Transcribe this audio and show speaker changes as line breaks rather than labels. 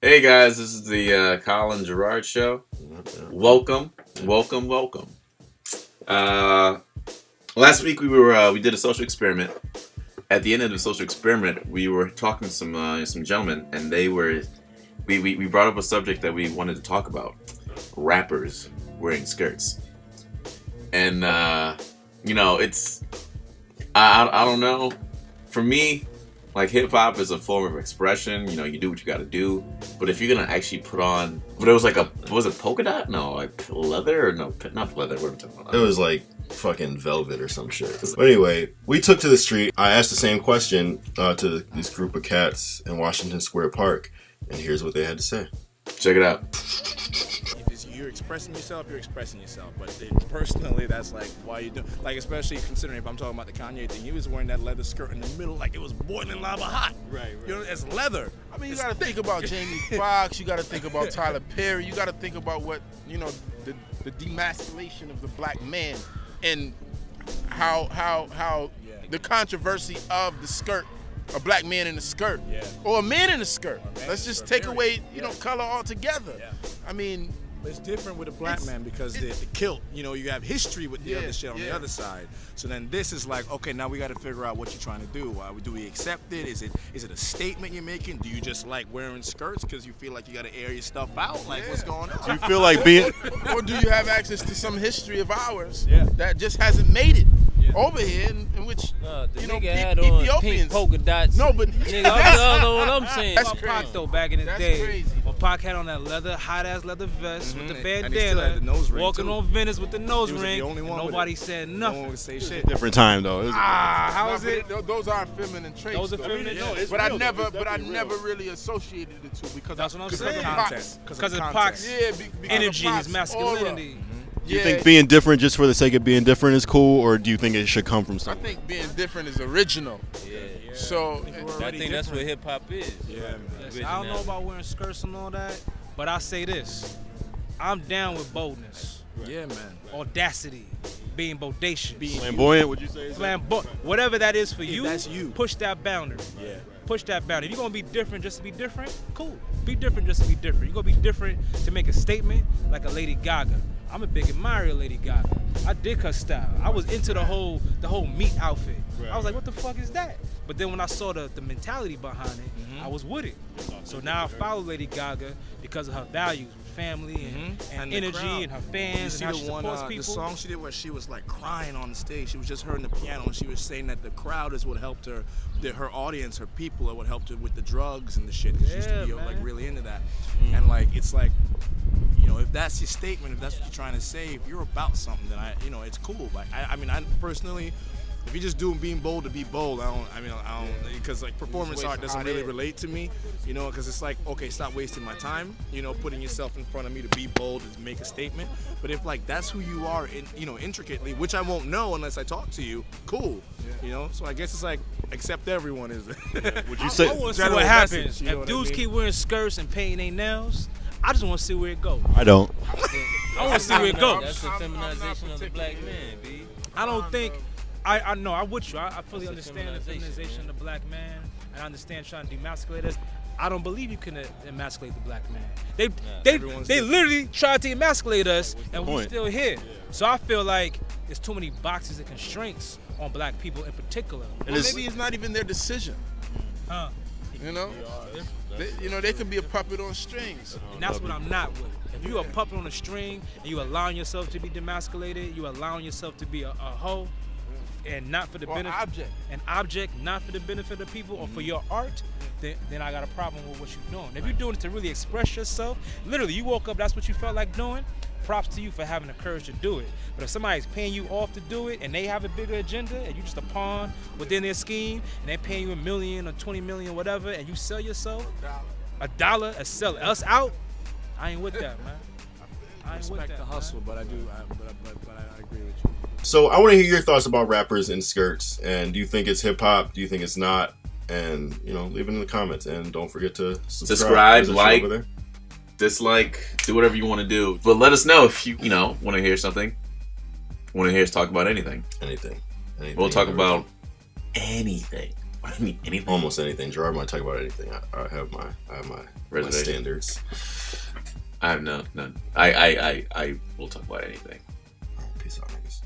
Hey guys, this is the Colin Gerard Show. Welcome. Last week we did a social experiment. At the end of the social experiment, we were talking to some gentlemen, and we brought up a subject that we wanted to talk about: rappers wearing skirts. And you know, it's I don't know. For me, like, hip-hop is a form of expression. You know, you do what you gotta do. But if you're gonna actually put on, but it was like was it polka dot? No, like leather, or no, not leather. What am I talking about?
It was like fucking velvet or some shit. But anyway, we took to the street. I asked the same question to this group of cats in Washington Square Park, and here's what they had to say.
Check it out.
If you're expressing yourself, you're expressing yourself. But personally, that's like, why you do? Like, especially considering if I'm talking about the Kanye thing, he was wearing that leather skirt in the middle like it was boiling lava hot. Right. You know, it's leather.
I mean, you got to think about Jamie Foxx. You got to think about Tyler Perry. You got to think about what, you know, the demasculation of the black man, and how the controversy of the skirt. A black man in a skirt, or a man in a skirt. Let's just take away, you know, color altogether. I mean,
it's different with a black man because the kilt, you know, you have history with the other shit on the other side. So then this is like, okay, now we got to figure out what you're trying to do. Do we accept it? Is it a statement you're making? Do you just like wearing skirts because you feel like you got to air your stuff out? Like, what's going on?
Do you feel like being,
or do you have access to some history of ours that just hasn't made it over here, in which you know, Ethiopians
pink polka dots.
No, but
nigga, I don't know what I'm saying.
That's
crazy.
Pac though, back in the day,
crazy.
when Pac had on that leather, hot ass leather vest with the bandana,
had the nose ring
walking
too.
on Venice with the nose
He was
ring,
the only one
nobody said
No
nothing.
one would say shit.
different time though?
How is it?
Those are feminine traits.
Those are
though.
feminine traits.
But I never really associated the two because
That's what I'm
because
saying.
of Pac's.
Because of Pac's energy, his masculinity.
Do you think being different just for the sake of being different is cool, or do you think it should come from
I
something?
think being different is original. So
I think that's what hip hop is.
Listen, I don't know about wearing skirts and all that, but I say this: I'm down with boldness.
Yeah, man.
Audacity, being bodacious,
Flamboyant, would you say?
whatever that is for you.
That's you.
Push that boundary.
Yeah.
Push that boundary. If you're gonna be different just to be different, cool. Be different just to be different. You're gonna be different to make a statement, like a Lady Gaga. I'm a big admirer of Lady Gaga. I dig her style. I was into the whole meat outfit. I was like, what the fuck is that? But then when I saw the mentality behind it, I was with it. So now I follow Lady Gaga because of her values, with family and energy and her fans and how she supports people.
The song she did where she was like crying on the stage. She was just her and the piano, and she was saying that the crowd is what helped her, her audience, her people, are what helped her with the drugs and the shit. She used to be like really into that. And like, it's like, you know, if that's your statement, if that's what you're trying to say, if you're about something, then you know, it's cool. Like, I mean, I personally, if you're just doing being bold to be bold, I don't, because like performance art doesn't really relate to me, you know, because it's like, okay, stop wasting my time, you know, putting yourself in front of me to be bold and to make a statement. But if like that's who you are, you know, intricately, which I won't know unless I talk to you, cool, you know. So I guess it's like accept everyone is.
Would you say?
I want to see what happens. If dudes keep wearing skirts and painting their nails, I just want to see where it goes.
I don't.
I want to see where it goes.
That's the feminization of the black man, B.
I don't think. I know. I'm with you. I fully understand the feminization of the black man, and I understand trying to demasculate us. I don't believe you can emasculate the black man. They literally tried to emasculate us, and we're still here. So I feel like there's too many boxes and constraints on black people in particular.
Well, maybe it's not even their decision. You know, they could be a puppet on strings.
And that's what I'm not with. If you're a puppet on a string and you allowing yourself to be demasculated, you allowing yourself to be a hoe, and not for the benefit, an object, not for the benefit of people or for your art, then I got a problem with what you're doing. If you're doing it to really express yourself, literally, you woke up, that's what you felt like doing. Props to you for having the courage to do it. But if somebody's paying you off to do it and they have a bigger agenda and you're just a pawn within their scheme and they're paying you $1 million or 20 million, whatever, and you sell yourself $1 and sell us out, I ain't with that, man. I
respect the hustle, but I do. But I agree with you.
So I want to hear your thoughts about rappers in skirts, and do you think it's hip hop? Do you think it's not? And you know, leave it in the comments, and don't forget to subscribe,
like, dislike, do whatever you want to do. But let us know if you want to hear something. Want to hear us talk about anything.
Anything.
We'll talk about anything. Anything?
Almost anything. Gerard might talk about anything. I have my standards.
I have none. I will talk about anything.
Peace out, niggas.